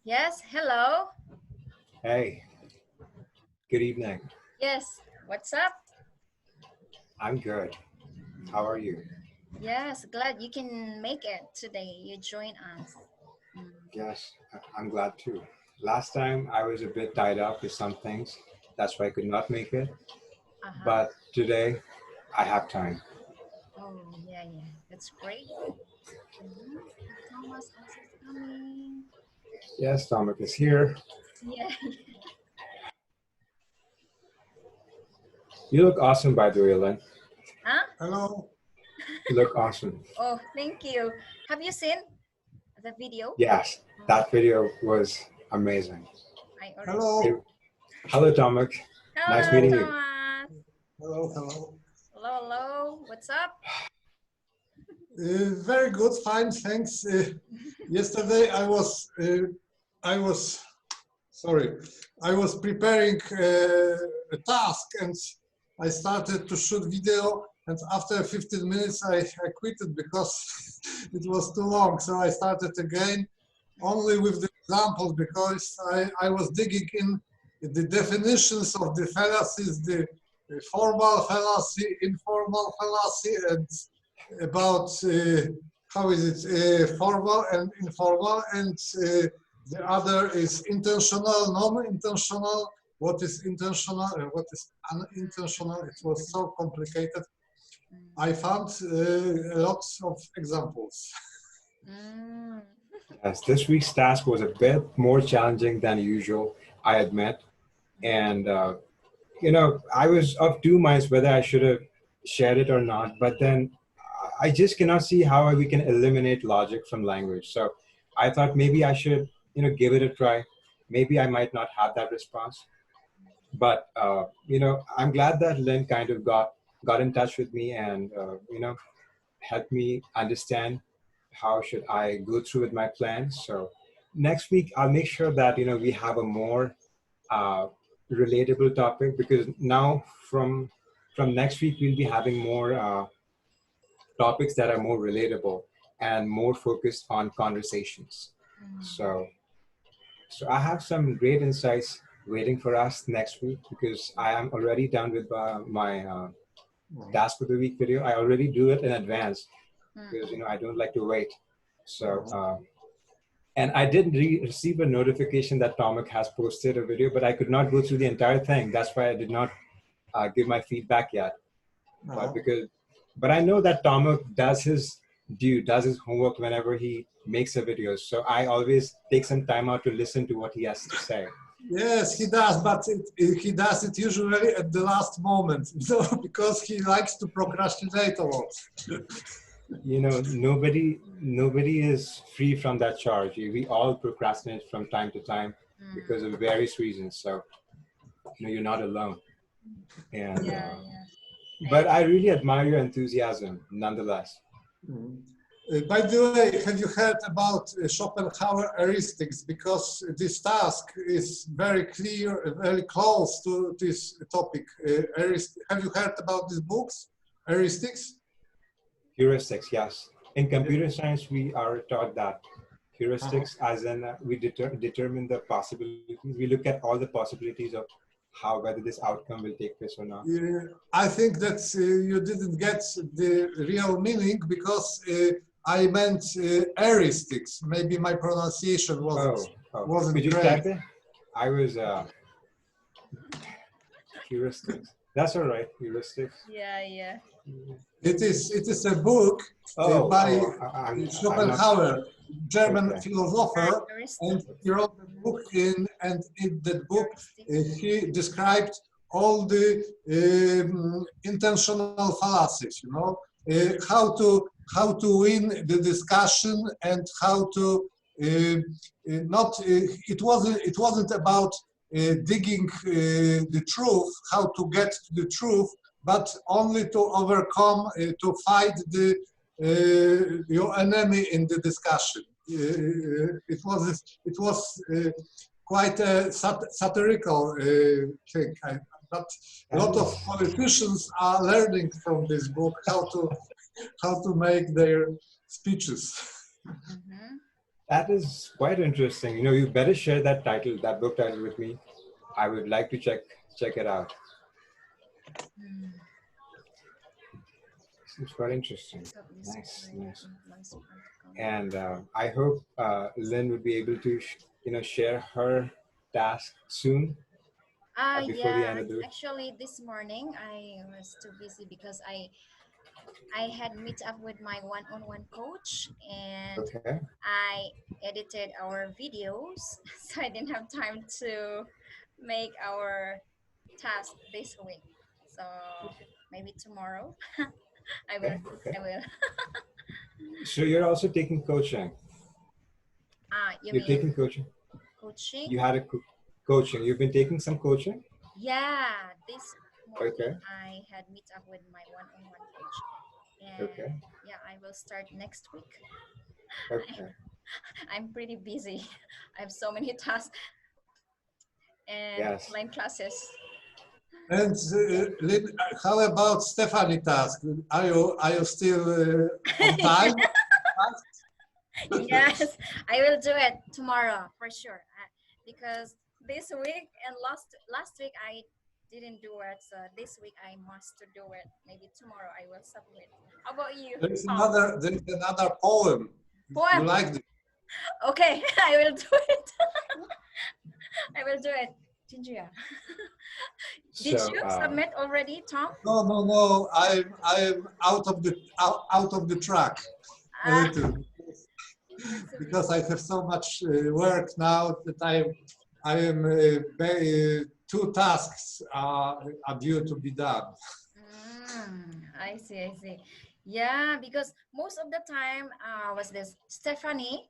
Yes, hello. Hey, good evening. Yes, what's up? I'm good. How are you? Yes, glad you can make it today. You join us. Mm. Yes, I'm glad too. Last time I was a bit tied up with some things. That's why I could not make it. Uh-huh. But today I have time. Oh, yeah, yeah. That's great. Mm-hmm. Thomas also is coming. Yes, Dominic is here. Yeah. You look awesome, by the way, Len. Huh? Hello. You look awesome. Oh, thank you. Have you seen the video? Yes, Oh, that video was amazing. I already Hello. sent. Hey, hello, Dominic. Nice Hello, meeting you. Thomas. Hello. Hello. Hello, hello. What's up? Very good. Fine. Thanks. Yesterday I was sorry. I was preparing a task and I started to shoot video. And after 15 minutes, I quit it because it was too long. So I started again only with the examples because I was digging in the definitions of the fallacies, the formal fallacy, informal fallacy, and about how is it formal and informal, and the other is intentional, non-intentional. What is intentional and what is unintentional? It was so complicated. I found lots of examples. Mm. Yes, this week's task was a bit more challenging than usual, I admit. And I was of two minds whether I should have shared it or not. But then I just cannot see how we can eliminate logic from language. So I thought maybe I should, give it a try. Maybe I might not have that response. But I'm glad that Lynn kind of got in touch with me and helped me understand how should I go through with my plans. So next week I'll make sure that we have a more uh, relatable topic, because now from next week we'll be having more topics that are more relatable and more focused on conversations. So so I have some great insights waiting for us next week, because I am already done with my task of the week video. I already do it in advance because Mm. I don't like to wait. So Mhm. and I did receive a notification that Tomic has posted a video, but I could not go through the entire thing. That's why I did not give my feedback yet. But Uh-huh. but I know that Tomic does his homework whenever he makes a video. So I always take some time out to listen to what he has to say. Yes, he does, but he does it usually at the last moment, because he likes to procrastinate a lot. Nobody is free from that charge. We all procrastinate from time to time because Mm. of various reasons. So you're not alone. And Yeah, yeah. I but I agree. really admire your enthusiasm, nonetheless. Mhm. By the way, have you heard about Schopenhauer heuristics? Because this task is very clear, very close to this topic. Have you heard about these books, heuristics? Heuristics, yes. In computer science, we are taught that Uh-huh. heuristics, as in we determine the possibilities. We look at all the possibilities of how whether this outcome will take place or not. I think that you didn't get the real meaning because I meant heuristics. Maybe my pronunciation Oh, oh, wasn't could you great. type it? I was heuristics. That's all right. Heuristics. Yeah, yeah. It is a book Oh, by oh, I'm not Schopenhauer, German okay. philosopher, and Heuristic. he wrote the book and in that book Heuristic. he described all the intentional fallacies. How to win the discussion and how to not. It wasn't about digging the truth, how to get to the truth, but only to overcome, to fight your enemy in the discussion. It was quite a satirical thing. But a That lot of is politicians are learning from this book how to make their speeches. Mm-hmm. That is quite interesting. You know, you better share that title, that book title with me. I would like to check it out. Hmm. Seems quite interesting. Subtly Nice, spread nice. influence practical. And I hope Lynn would be able to, share her task soon before the end Yeah. of the week. Actually, this morning I was too busy because I had meet up with my one-on-one coach and Okay. I edited our videos, so I didn't have time to make our task this week. So maybe tomorrow I will. Okay. Okay. I will. So you're also taking coaching. You You're mean taking coaching. coaching? You had a coaching. You've been taking some coaching. Yeah, this morning Okay. I had meet up with my one-on-one coach, and Okay. yeah, I will start next week. Okay. I'm pretty busy. I have so many tasks and Yes. online classes. And how about Stephanie task? Are you still on time? Yes, I will do it tomorrow for sure. Because this week and last week I didn't do it, so this week I must to do it. Maybe tomorrow I will submit. How about you, Tom? There is another poem. You Poem. like it? Okay, I will do it. I will do it. Jinjuya. Did So you submit already, Tom? No, no, no. I'm out of the track a Ah, little you're so because busy. I have so much work now that I am two tasks are due to be done. I see, I see. Yeah, because most of the time, was this Stephanie,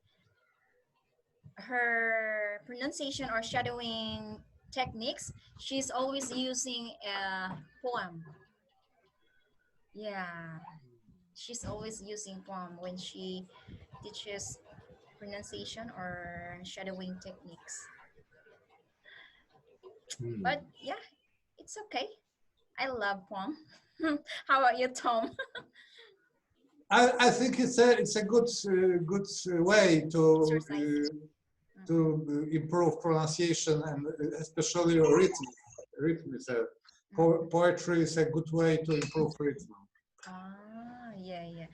her pronunciation or shadowing techniques, she's always using a poem. Yeah, she's always using poem when she teaches pronunciation or shadowing techniques. hmm. But yeah, it's okay. I love poem. How about you, Tom? I think it's a good way Exercise. to Mm-mm, improve pronunciation and especially rhythm. Rhythm is a mm-mm. poetry is a good way to improve rhythm. Ah, yeah, yeah.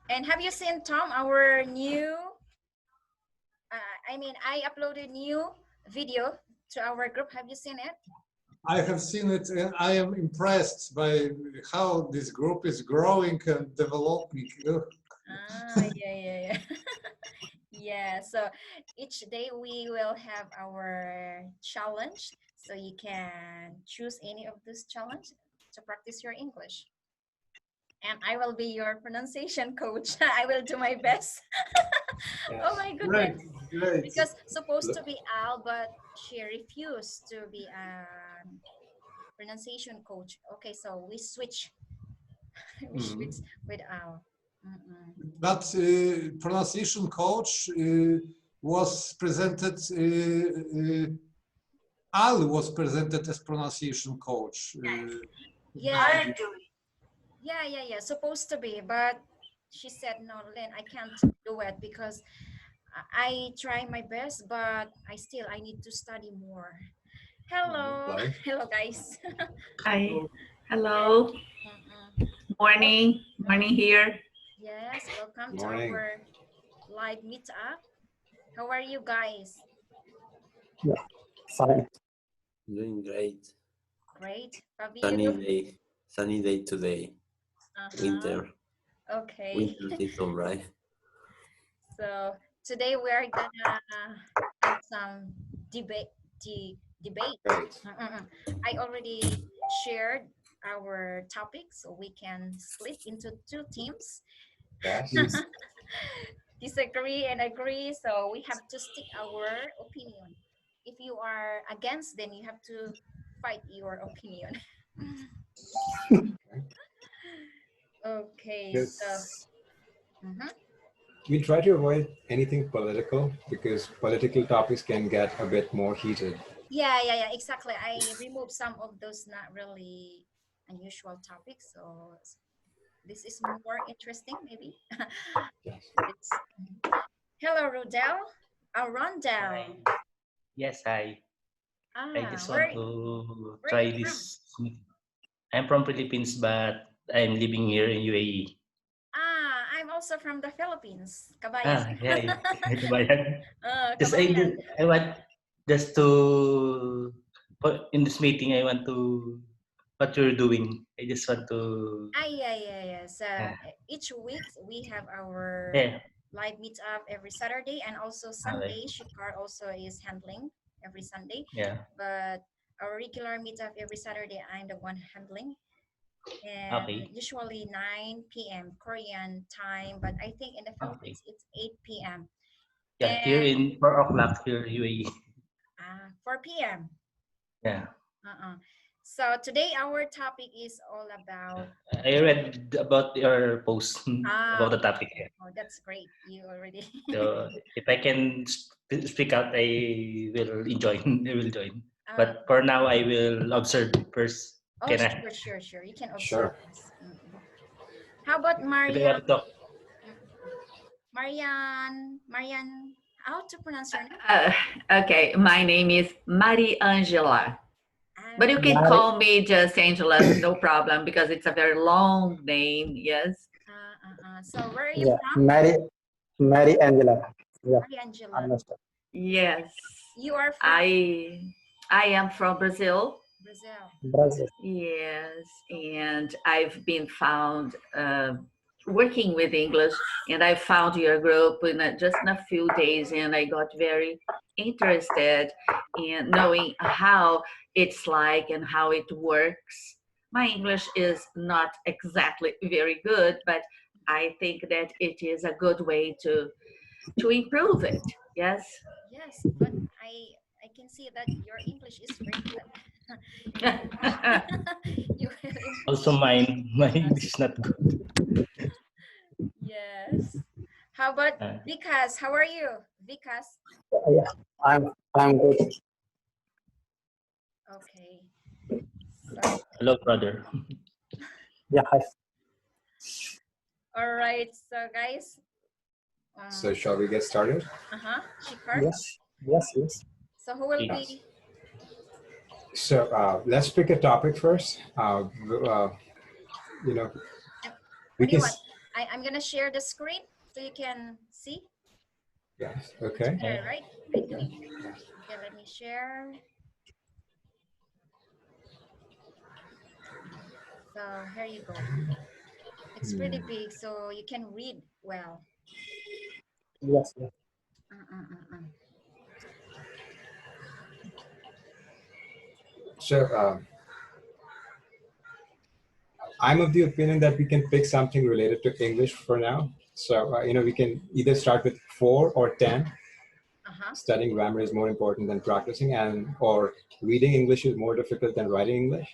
And have you seen, Tom, our new, I uploaded new video to our group. Have you seen it? I have seen it and I am impressed by how this group is growing and developing. Yeah, yeah, yeah. Yeah, so each day we will have our challenge. So you can choose any of this challenge to practice your English. And I will be your pronunciation coach. I will do my best. Oh Yes. my Great, goodness. great. Because supposed Look. to be Al, but she refused to be a pronunciation coach. Okay, so we switch. We switch Mhm. with Al. Mm-mm. But pronunciation coach was presented, Al was presented as pronunciation coach. Yeah, yeah. Supposed to be, but she said no, Lynn, I can't do it because I try my best, but I need to study more. Hello, Right. hello guys. Hi. Yes. Hello. Mm-mm. Well, Morning. Morning here. yes, welcome to Morning. our live meetup. How are you guys? Yeah, fine. Doing great. Great. Fabio? Sunny day. Sunny day today. Uh-huh. Winter. Okay. Winter season, right? So today we're gonna have some debate. Debate. Right. Mm-mm. I already shared our topic, so we can split into two teams. Yes. Yes. Disagree and agree, so we have to stick our opinion. If you are against, then you have to fight your opinion. Okay, so Because mhm. we try to avoid anything political because political topics can get a bit more heated. Yeah, exactly. I removed some of those not really unusual topics, so this is more interesting, maybe. Yes. It's Hello, Rodel. Hi. Rondell. Yes, I Ah, just want to where are you try from? this. I'm from Philippines, but I'm living here in UAE. Ah, I'm also from the Philippines. Kabayan. Ah, yeah. Kabayan. Just Kabayan. I want just to in this meeting. I want to what you're doing. I just want to Yeah. So uh, each week we have our yeah. live meetup every Saturday, and also Okay. Sunday. Shikar also is handling every Sunday, Yeah. but our regular meetup every Saturday, I'm the one handling. And Okay. usually 9 p.m. Korean time, but I think in the Okay. Philippines it's 8 p.m. Yeah. Here And in 4 o'clock here UAE. 4 p.m. Yeah. Uh-uh. So today our topic is all about I read about your post about the okay. topic. Oh, that's great. You already So if I can speak out, I will join. I will join. uh, But for now, I will observe first. oh, Can I? sure. You can observe Sure. us. Mm-mm. How about If I want to talk, Marianne, how to pronounce your name? Uh, okay, my name is Marie Angela, but you Ah, can Mary, call me just Angela, no problem, because it's a very long name. Yes. So where are you yeah, from? Mary Angela. Yeah, Maria Angela. understand. Yes. You are from I I am from Brazil. Brazil. Brazil. Yes, and I've been found working with English, and I found your group in just in a few days, and I got very interested in knowing how it's like and how it works. My English is not exactly very good, but I think that it is a good way to improve it. Yes. Yes, but I can see that your English is very good. You will improve also it. mine. Mine Yes. is not good. Yes. How about Uh, Vikas? How are you, Vikas? Yeah, I'm good. Okay. So, hello, brother. Yeah, hi. all right. So, guys, So um, shall we get started? Shikar. Yes. So, who will Okay. be? So let's pick a topic first. You know, we What do you can. want? I'm gonna share the screen so you can see. Yes. It's Okay. better, right? I think. Okay, let me share. So here you go. It's pretty big, so you can read well. Yes. Uh, uh, uh, uh. So I'm of the opinion that we can pick something related to English for now. So we can either start with 4 or 10. Uh-huh. Studying grammar is more important than practicing, and or reading English is more difficult than writing English.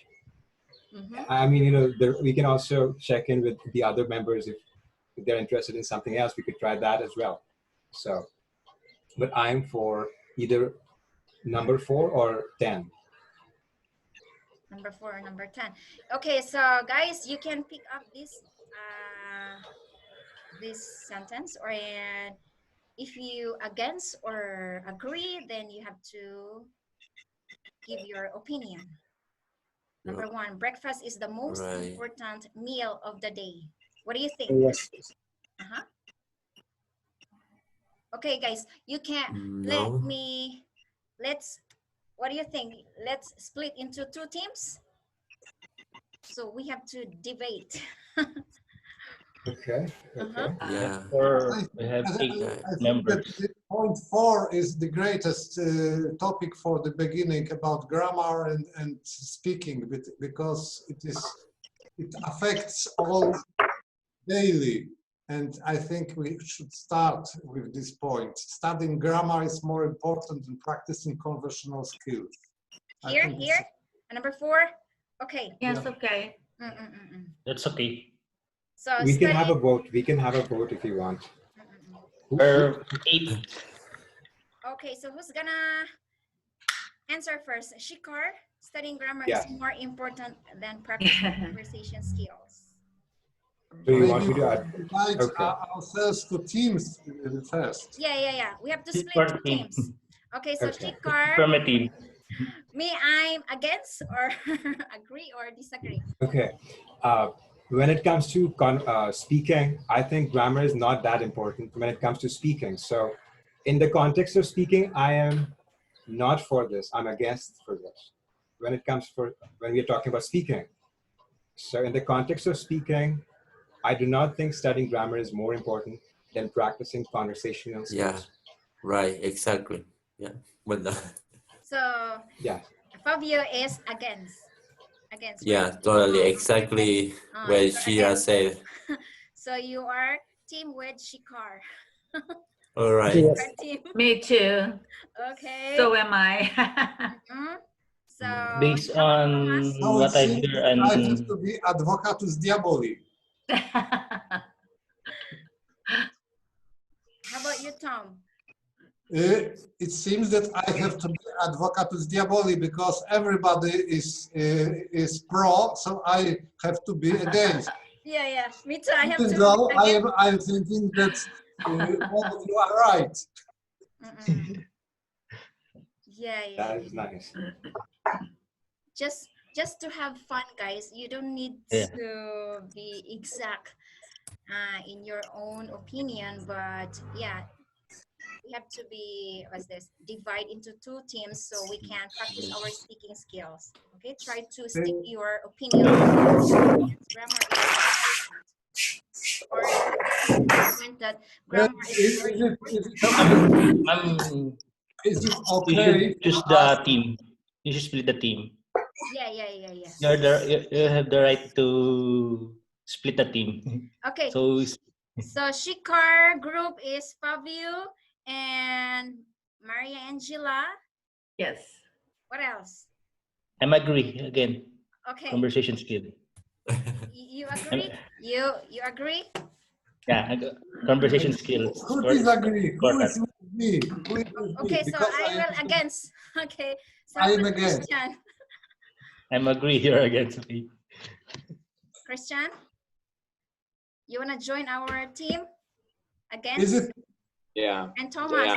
Mm-hmm. I mean, we can also check in with the other members if they're interested in something else. We could try that as well. So, but I'm for either number 4 or 10. Number 4 or number 10. Okay, so guys, you can pick up this sentence, or if you against or agree, then you have to give your opinion. Number 1, breakfast is the most Right. important meal of the day. What do you think? Yes. Uh-huh. Okay, guys, you can No. let's, what do you think? Let's split into 2 teams. So we have to debate. Okay. Uh-huh. Okay. Yeah. Yeah. I, We have I, eight Yeah. I think that members. the point 4 is the greatest topic for the beginning about grammar and speaking, because it affects all daily. And I think we should start with this point. Studying grammar is more important than practicing conversational skills. I Here, think it's, here, number 4. Okay. Yes. Okay. Mm-mm-mm-mm. That's okay. So We can have study. a vote. We can have a vote if you want. Mm-mm-mm. Or eight. Okay, so who's gonna answer first? Shikar, studying grammar is Yeah. more important than practicing conversation skills. So you want Maybe me we to add? divide Okay. ourselves to teams first. Yeah. We have to This split part two team. teams. Okay, so Okay. Shikar, From a team. me, I'm against or agree or disagree. Okay. When it comes to speaking, I think grammar is not that important when it comes to speaking. So, in the context of speaking, I am not for this. I'm against for this. When it comes when we're talking about speaking. So, in the context of speaking, I do not think studying grammar is more important than practicing conversational skills. Yeah, right, exactly. Yeah, well done. So Yeah. Fabio is against. Against, right? Yeah, totally, Oh, exactly you're what Shira against. said. So you are team with Shikar. All right. Yes. Our team. Me too. Okay. So am I. Mhm. So Based how about on Thomas? Now it what I seems hear that I have and to be advocatus diaboli. How about you, Tom? It seems that I have to be advocatus diaboli because everybody is pro, so I have to be against. Yeah. Me too. I have Even to be though against. I'm thinking that all of you are right. Mm-mm. Yeah. That is nice. Just to have fun, guys. You don't need yeah. to be exact in your own opinion, but yeah, we have to be, what's this, divide into two teams so we can practice our speaking skills. Okay, try to stick your opinion. Grammar is important, or point that grammar is very important. So I'm Is it you okay should for choose us? the team. You should split the team. Yeah. You have the right to split the team. Okay, So so Shikar group is Fabio and Maria Angela. Yes. What else? I'm agree again. Okay, Conversation skill. you I'm, agree? You agree? yeah, conversation skills. Who disagree? Who is with me? Who is with me? Okay, so Because I will against. Okay, so I how am about against. Christian? I'm agree. You're against me. Christian, you wanna join our team Is against? it Yeah, And Thomas. yeah.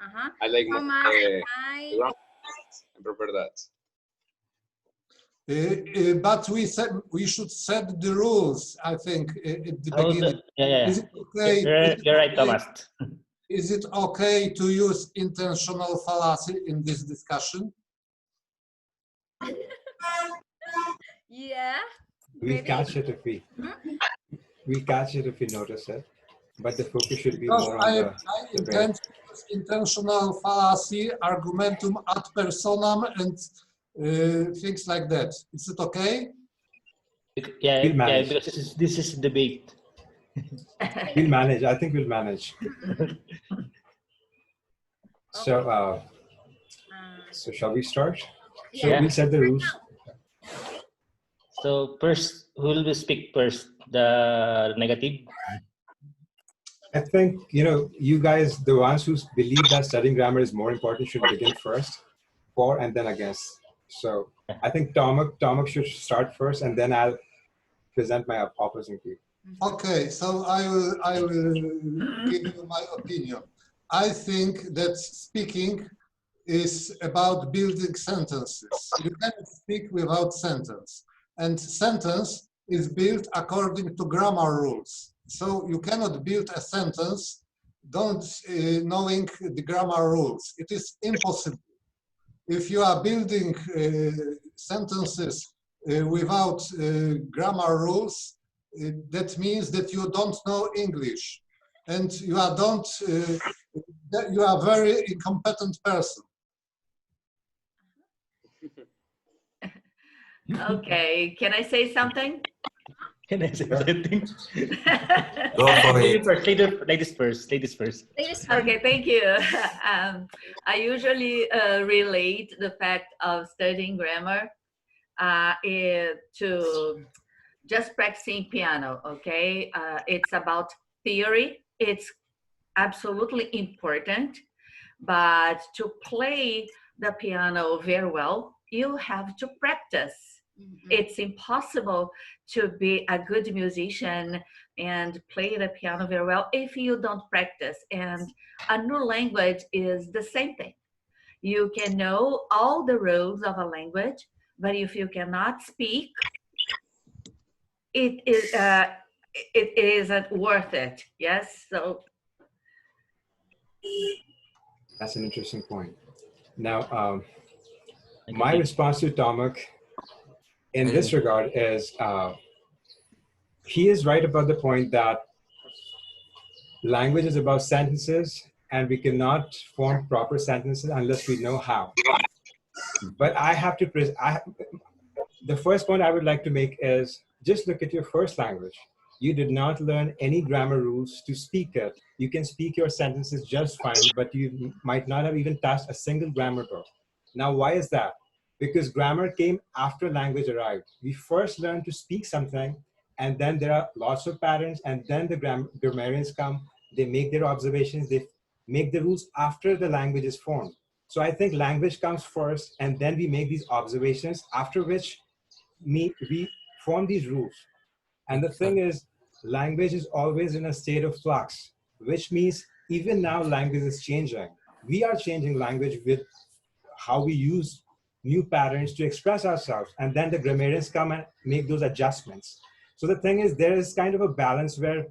Uh-huh. I like Thomas, the ground. I prefer that. but we should set the rules, I think, at the beginning. Yeah. Is it okay? You're right, Thomas. Is it okay to use intentional fallacy in this discussion? Yeah. We Maybe. catch it if we catch it if we notice it, but the focus should be Because more on I the brain. intend to use intentional fallacy, argumentum ad personam, and things like that. Is it okay? Yeah, We'll manage. because this is debate. We'll manage. I think we'll manage. So, so shall we start? So Yeah. we'll set the rules. So first, who will speak first? The negative. I think, you guys, the ones who believe that studying grammar is more important should begin first, for and then against. So I think Tomek should start first, and then I'll present my opposing view. Okay, so I will give you my opinion. I think that speaking is about building sentences. You cannot speak without sentence. And sentence is built according to grammar rules. So you cannot build a sentence don't knowing the grammar rules. It is impossible. If you are building sentences without grammar rules, that means that you don't know English, and you are a very incompetent person. Okay, can I say something? Can I say something? Go for it. Ladies first. Ladies first. Okay, thank you. I usually relate the fact of studying grammar to just practicing piano, okay? It's about theory. It's absolutely important, but to play the piano very well, you have to practice. It's impossible to be a good musician and play the piano very well if you don't practice. And a new language is the same thing. You can know all the rules of a language, but if you cannot speak, it is it isn't worth it. Yes. So That's an interesting point. Now, I my agree. response to Tomek in And this regard is he is right about the point that language is about sentences and we cannot form proper sentences unless we know how. But I have to, the first point I would like to make is just look at your first language. You did not learn any grammar rules to speak it. You can speak your sentences just fine, but you might not have even touched a single grammar book. Now, why is that? Because grammar came after language arrived. We first learned to speak something, and then there are lots of patterns, and then the grammarians come, they make their observations, they make the rules after the language is formed. So I think language comes first, and then we make these observations, after which we form these rules. And the thing is, language is always in a state of flux, which means even now language is changing. We are changing language with how we use new patterns to express ourselves. And then the grammarians come and make those adjustments. So the thing is, there is kind of a balance where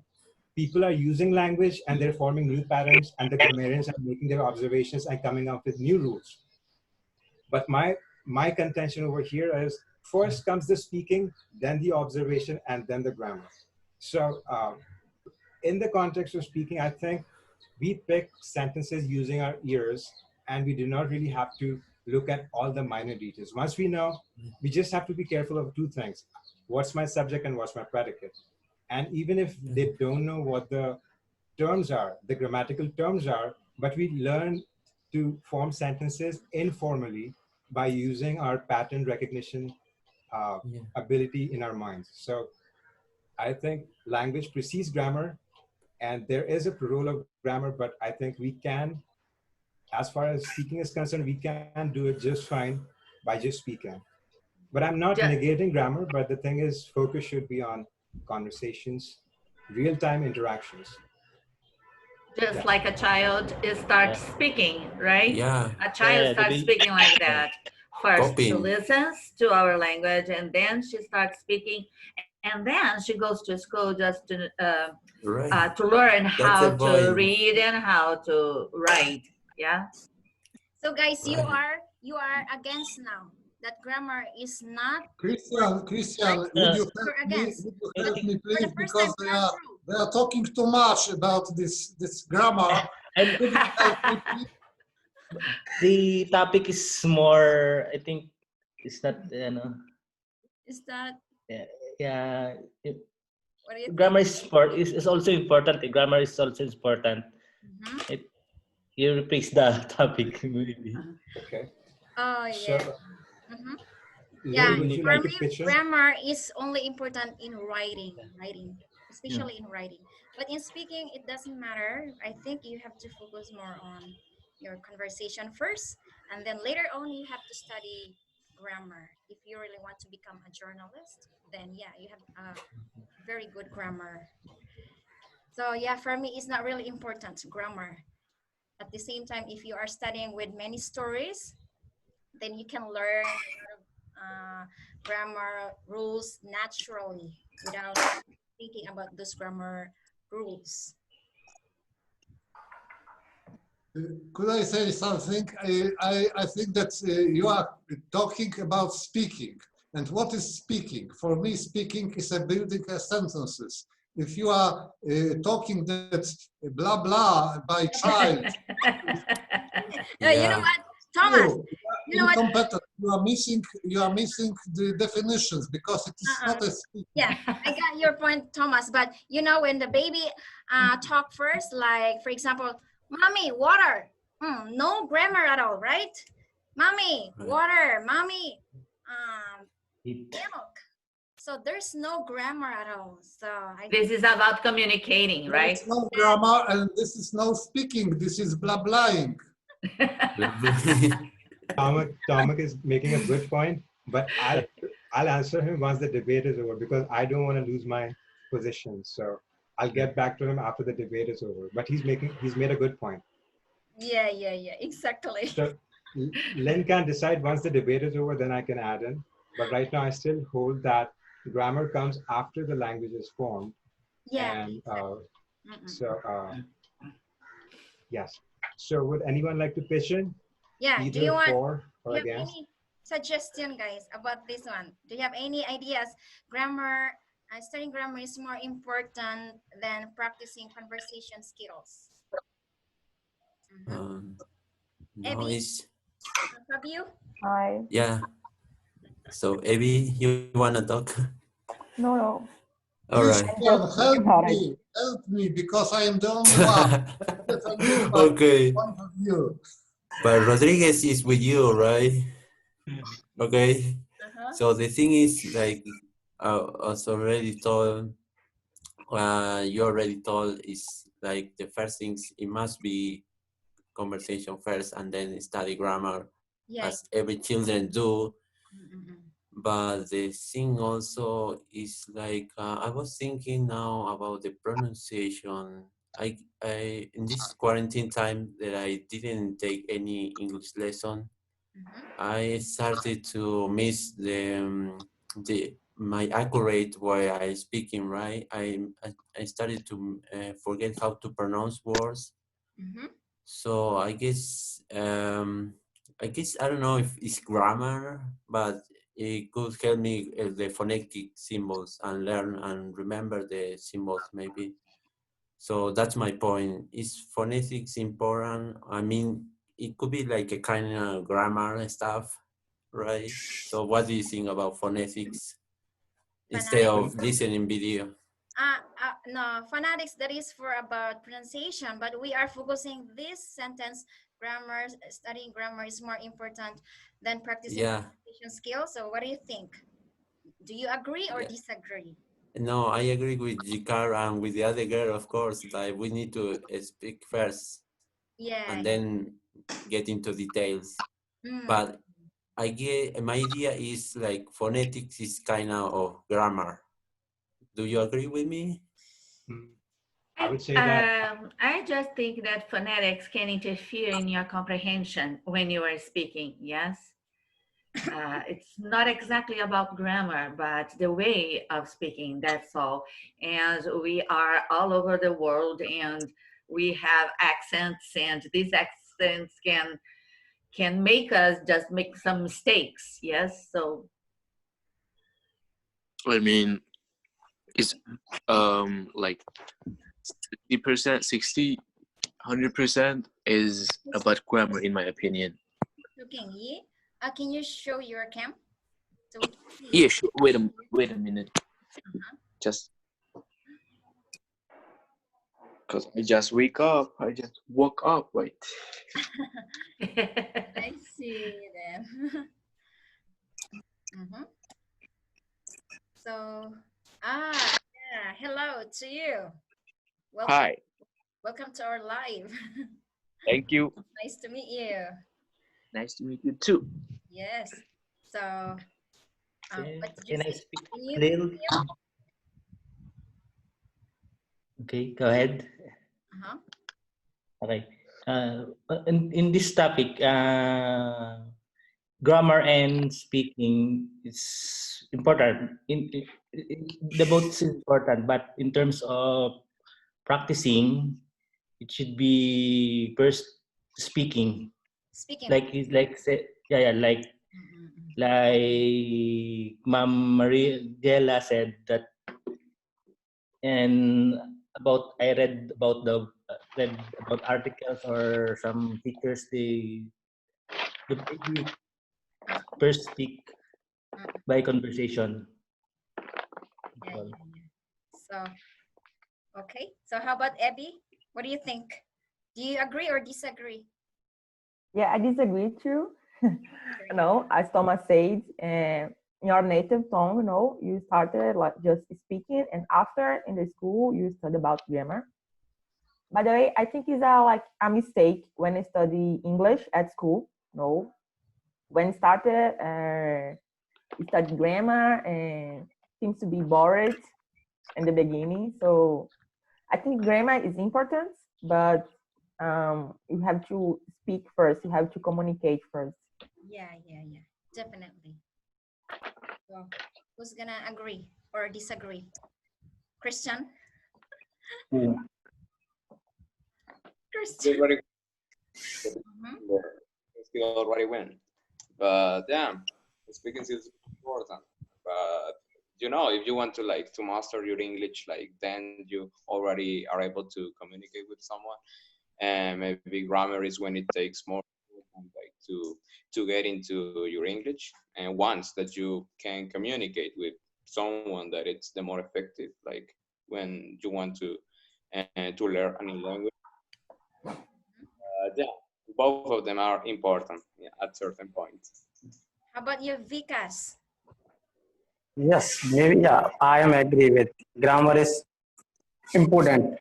people are using language and they're forming new patterns, and the grammarians are making their observations and coming up with new rules. But my contention over here is first comes the speaking, then the observation, and then the grammar. So in the context of speaking, I think we pick sentences using our ears, and we do not really have to look at all the minor details. Once we know, we just have to be careful of two things. What's my subject and what's my predicate? And even if they don't know what the terms are, the grammatical terms are, but we learn to form sentences informally by using our pattern recognition ability in our minds. So I think language precedes grammar, and there is a role of grammar, but I think we can, as far as speaking is concerned, we can do it just fine by just speaking. But I'm not just, negating grammar, but the thing is, focus should be on conversations, real-time interactions. just Yeah. like a child starts Yeah. speaking, right? yeah, A child Yeah, the starts way, speaking like that. First, she copying. listens to our language, and then she starts speaking, and then she goes to school just Right. to learn That's how the to point. read and how to write. Yeah. So guys, you Right. are you are against now that grammar is not Christian, right? Christian, You're against. would you But help me for please? the first time, Because we are true. they are talking too much about this grammar. and Could you help me please? the topic is more, I think, it's not, Is that yeah, yeah, what do you think? grammar is also important. Grammar is also important. Mm-hmm. You replace the topic, maybe. Okay. Oh So, yeah. Mm-hmm. Lily, Yeah, would need you for like to me, pitch in? grammar is only important in writing, Yeah. especially in writing. But in speaking, it doesn't matter. I think you have to focus more on your conversation first, and then later on, you have to study grammar. If you really want to become a journalist, then yeah, you have a very good grammar. So yeah, for me, it's not really important grammar. At the same time, if you are studying with many stories, then you can learn grammar rules naturally without thinking about those grammar rules. Could I say something? I think that you are talking about speaking. And what is speaking? For me, speaking is a building sentences. If you are talking that blah blah by child, You know Yeah. what, Thomas? you You know what? incompetent. You are missing the definitions because it is not a speaking. Yeah, I got your point, Thomas. But you know, when the baby talk first, like for example, "Mommy, water." No grammar at all, right? "Mommy, Right. water." "Mommy, It, milk." So there's no grammar at all. So I This think is about communicating, There right? is no grammar and this is no speaking. This is blah blahing. Tomek is making a good point, but I'll answer him once the debate is over because I don't want to lose my position. So I'll get back to him after the debate is over. But he's made a good point. Yeah, yeah, yeah, exactly. So Len can decide once the debate is over, then I can add in. But right now, I still hold that grammar comes after the language is formed. Yeah, And exactly. so, yes. So would anyone like to pitch in, Yeah, do you either want, for do or you have against? any suggestion, guys, about this one? Do you have any ideas? Grammar, studying grammar is more important than practicing conversation skills. No, Abby, it's Fabio? Hi. yeah. So Abby, you wanna talk? No, no. All right. I'm Christian, just thinking about it. help me, because I am the only one that understands Okay, point of view. but Rodriguez is with you, right? Okay. Uh-huh. So the thing is, like, as already told, you already told, is like the first things, it must be conversation first and then study grammar, Yeah. as every children do. Mm-mm. But the thing also is like, I was thinking now about the pronunciation. I in this quarantine time that I didn't take any English lesson, I started to miss the my accurate way I speaking, right. I started to forget how to pronounce words. So I guess I don't know if it's grammar, but it could help me the phonetic symbols and learn and remember the symbols maybe. So that's my point. Is phonetics important? I mean, it could be like a kind of grammar and stuff, right? So what do you think about phonetics instead Phonetics? of listening video? No, phonetics, that is for about pronunciation, but we are focusing this sentence, grammar, studying grammar is more important than practicing Yeah, conversation skills. So what do you think? Do you agree or yeah. disagree? No, I agree with Jikar and with the other girl, of course. Like we need to speak first Yeah. and then get into details. But I get my idea is like phonetics is kind of grammar. Do you agree with me? I would say that I just think that phonetics can interfere in your comprehension when you are speaking. Yes. It's not exactly about grammar, but the way of speaking, that's all. And we are all over the world and we have accents, and these accents can make us just make some mistakes. Yes. So I mean, it's like 60%, 60, 100% is about grammar, in my opinion. Okay. Can you show your cam so we can see? Yeah, sure. Wait a minute. Just because I just wake up. I just woke up. Wait. I see then. So, yeah, hello to you. Welcome. Hi. Welcome to our live. Thank you. Nice to meet you. Nice to meet you too. Yes. So, what did you Can I say? speak Can a you little? continue? Okay, go ahead. Okay. In this topic, grammar and speaking is important. The both is important, but in terms of practicing, it should be first speaking. Speaking. Like say, yeah, like Ma'am Maria Gela said that, and about I read about articles or some teachers, they first speak by conversation. Yeah. So, okay. So, how about Abby? What do you think? Do you agree or disagree? Yeah, I disagree too. As Thomas said, in your native tongue, you started like just speaking, and after in the school you study about grammar. By the way, I think it's a mistake when I study English at school. No, when started study grammar and seems to be bored in the beginning. So I think grammar is important, but you have to speak first. You have to communicate first. Yeah, definitely. So, who's gonna agree or disagree? Christian? Hmm. Christian. Already, Mhm. he already win. But yeah, speaking is important. But you know, if you want to like to master your English, like then you already are able to communicate with someone. And maybe grammar is when it takes more time, like to get into your English. And once that you can communicate with someone, that it's the more effective. Like when you want to learn a new language. Yeah, both of them are important, yeah, at certain points. How about you, Vikas? Yes, maybe yeah, I am agree with grammar is important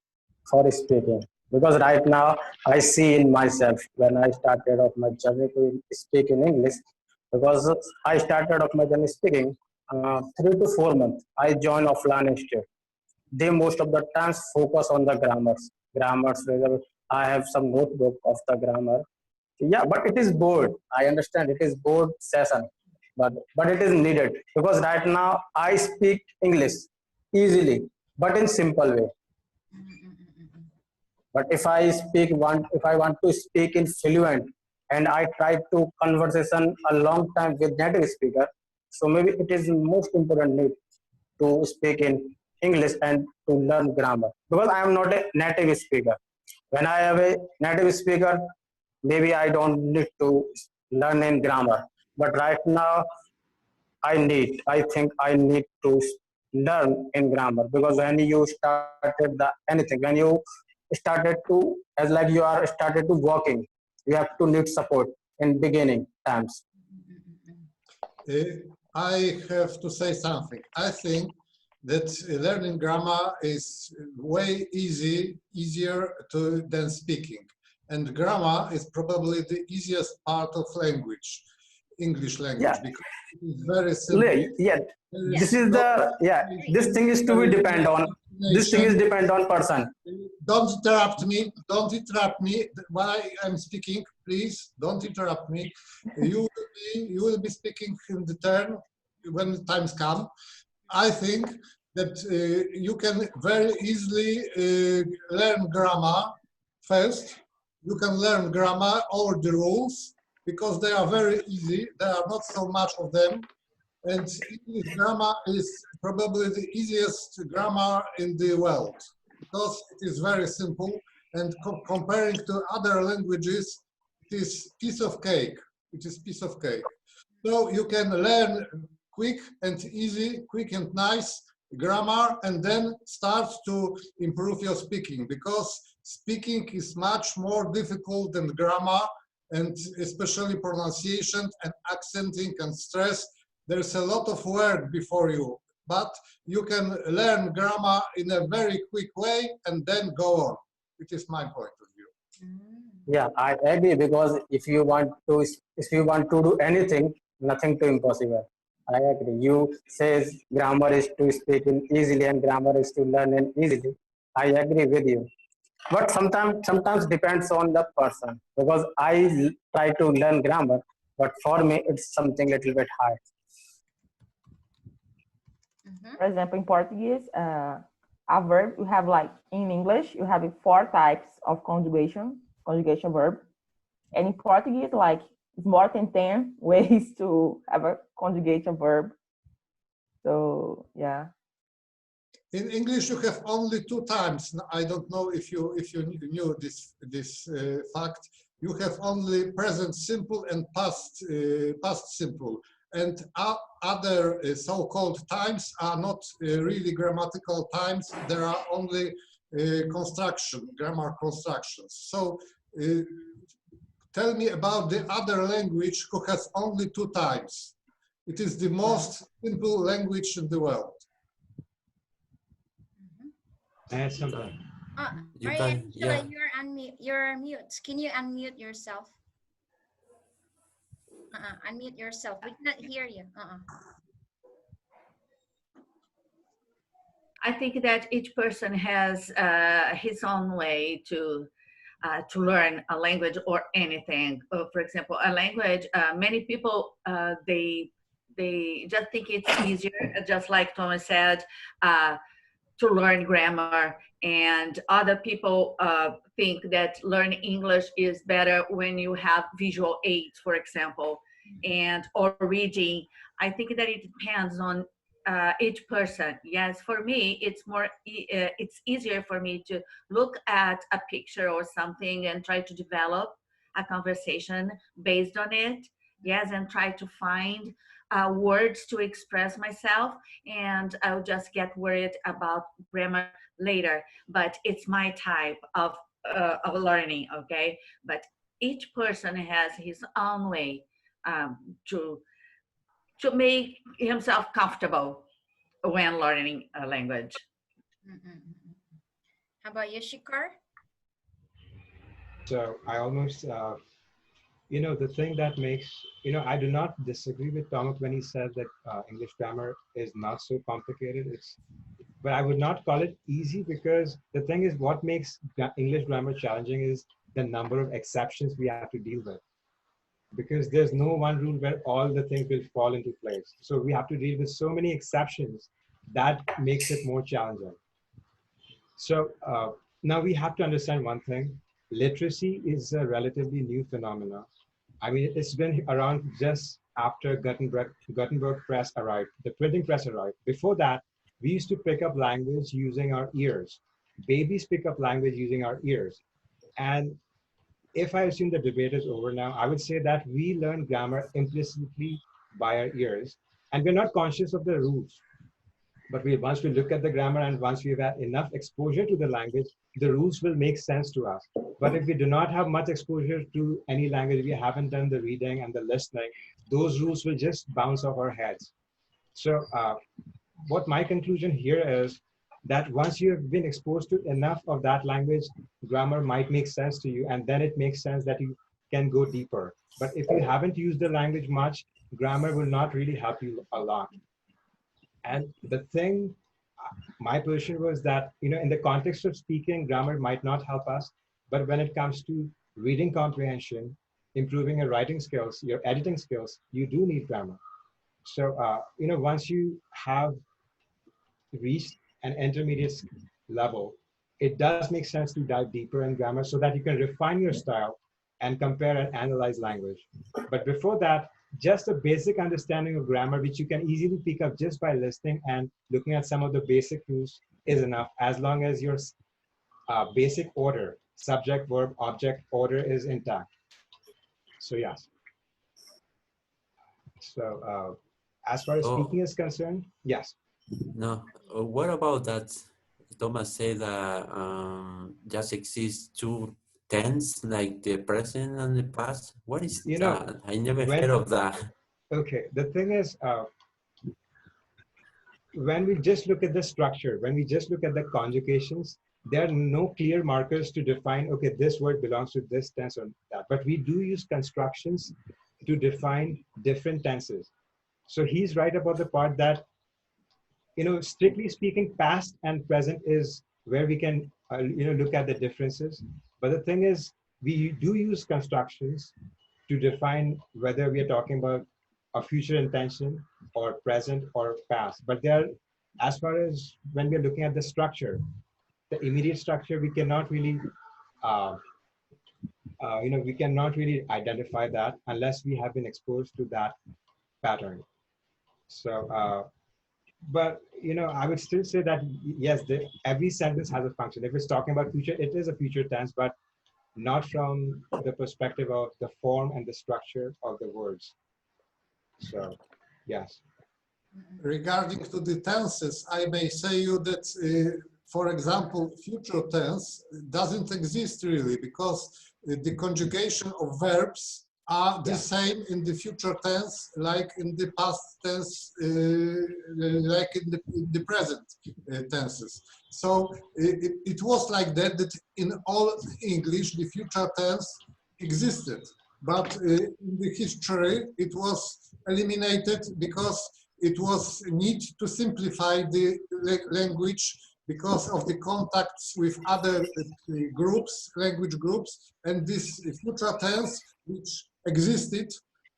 for speaking because right now I see in myself when I started off my journey to speak in English because I started off my journey speaking 3 to 4 months. I joined offline institute. They most of the times focus on the grammars. Whether I have some notebook of the grammar. Yeah, but it is bored. I understand it is bored session, but it is needed because right now I speak English easily, but in simple way. But if I want to speak in fluent, and I try to conversation a long time with native speaker, so maybe it is most important need to speak in English and to learn grammar because I am not a native speaker. When I have a native speaker, maybe I don't need to learn in grammar. But right now, I think I need to learn in grammar because when you started the anything, when you started to, as like you are started to walking, you have to need support in beginning times. I have to say something. I think that learning grammar is way easier than speaking. And grammar is probably the easiest part of language, English language, Yeah, because it is very simple. yeah. There This is is no the yeah. This thing is to be depend on. This thing is explanation. depend on person. Don't interrupt me. Don't interrupt me while I'm speaking. Please don't interrupt me. You will be speaking in the turn when the times come. I think that you can very easily learn grammar first. You can learn grammar or the rules because they are very easy. There are not so much of them. And English grammar is probably the easiest grammar in the world because it is very simple and comparing to other languages, it is piece of cake. It is piece of cake. So you can learn quick and easy, quick and nice grammar and then start to improve your speaking because speaking is much more difficult than grammar and especially pronunciation and accenting and stress. There's a lot of work before you, but you can learn grammar in a very quick way and then go on. It is my point of view. Yeah, I agree because if you want to do anything, nothing too impossible. I agree. You says grammar is to speak in easily and grammar is to learn in easily. I agree with you. But sometimes depends on the person because try to learn grammar, but for me it's something little bit hard. For example, in Portuguese, a verb you have like in English, you have 4 types of conjugation verb. And in Portuguese, like it's more than 10 ways to have a conjugation verb. So yeah. In English, you have only 2 times. I don't know if you knew this fact. You have only present simple and past simple, and other so-called times are not really grammatical times. There are only grammar constructions. So tell me about the other language who has only 2 times. It is the most simple language in the world. Add something. You Maria can, Angela, yeah. you're mute. Can you unmute yourself? Unmute yourself. We cannot hear you. I think that each person has his own way to learn a language or anything. For example, a language, many people, they just think it's easier, just like Thomas said, to learn grammar. And other people think that learning English is better when you have visual aids, for example, and or reading. I think that it depends on each person. Yes, for me, it's easier for me to look at a picture or something and try to develop a conversation based on it. Yes, and try to find words to express myself, and I'll just get worried about grammar later. But it's my type of learning, okay? But each person has his own way um, to make himself comfortable when learning a language. How about you, Shikar? So I almost, the thing that makes, I do not disagree with Tomak when he says that English grammar is not so complicated. But I would not call it easy, because the thing is, what makes English grammar challenging is the number of exceptions we have to deal with. Because there's no one rule where all the things will fall into place. So we have to deal with so many exceptions that makes it more challenging. So now we have to understand one thing. Literacy is a relatively new phenomenon. I mean, it's been around just after Gutenberg press arrived, the printing press arrived. Before that, we used to pick up language using our ears. Babies pick up language using our ears. And if I assume the debate is over now, I would say that we learn grammar implicitly by our ears, and we're not conscious of the rules. But once we look at the grammar and once we've had enough exposure to the language, the rules will make sense to us. But if we do not have much exposure to any language, we haven't done the reading and the listening, those rules will just bounce off our heads. So what my conclusion here is that once you have been exposed to enough of that language, grammar might make sense to you, and then it makes sense that you can go deeper. But if you haven't used the language much, grammar will not really help you a lot. And the thing, my position was that, in the context of speaking, grammar might not help us, but when it comes to reading comprehension, improving your writing skills, your editing skills, you do need grammar. So, once you have reached an intermediate level, it does make sense to dive deeper in grammar so that you can refine your style and compare and analyze language. But before that, just a basic understanding of grammar, which you can easily pick up just by listening and looking at some of the basic rules, is enough, as long as your basic order, subject, verb, object order is intact. So yes. So as far as speaking is concerned, yes. No, what about that? Thomas said that just exists two tense, like the present and the past. What is that? I never heard of that. Okay, the thing is, when we just look at the structure, when we just look at the conjugations, there are no clear markers to define, okay, this word belongs to this tense or that. But we do use constructions to define different tenses. So he's right about the part that, strictly speaking, past and present is where we can, look at the differences. But the thing is, we do use constructions to define whether we are talking about a future intention or present or past. But there, as far as when we are looking at the structure, the immediate structure, we cannot really, we cannot really identify that unless we have been exposed to that pattern. So, but I would still say that yes, every sentence has a function. If it's talking about future, it is a future tense, but not from the perspective of the form and the structure of the words. So, yes. Regarding to the tenses, I may say you that, for example, future tense doesn't exist really, because the conjugation of verbs are the same in the future tense like in the past tense, like in the present tenses. So it was like that in all English, the future tense existed. But in the history, it was eliminated because it was need to simplify the language because of the contacts with other groups, language groups, and this future tense, which existed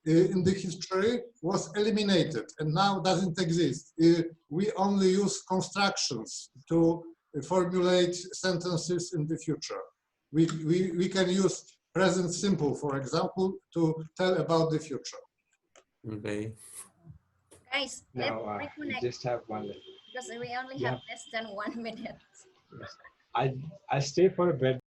in the history, was eliminated and now doesn't exist. We only use constructions to formulate sentences in the future. We can use present simple, for example, to tell about the future. Okay. Guys, let's Now, we reconnect just have one. because we only Yeah. have less than 1 minute. Yes. I stay for a bit.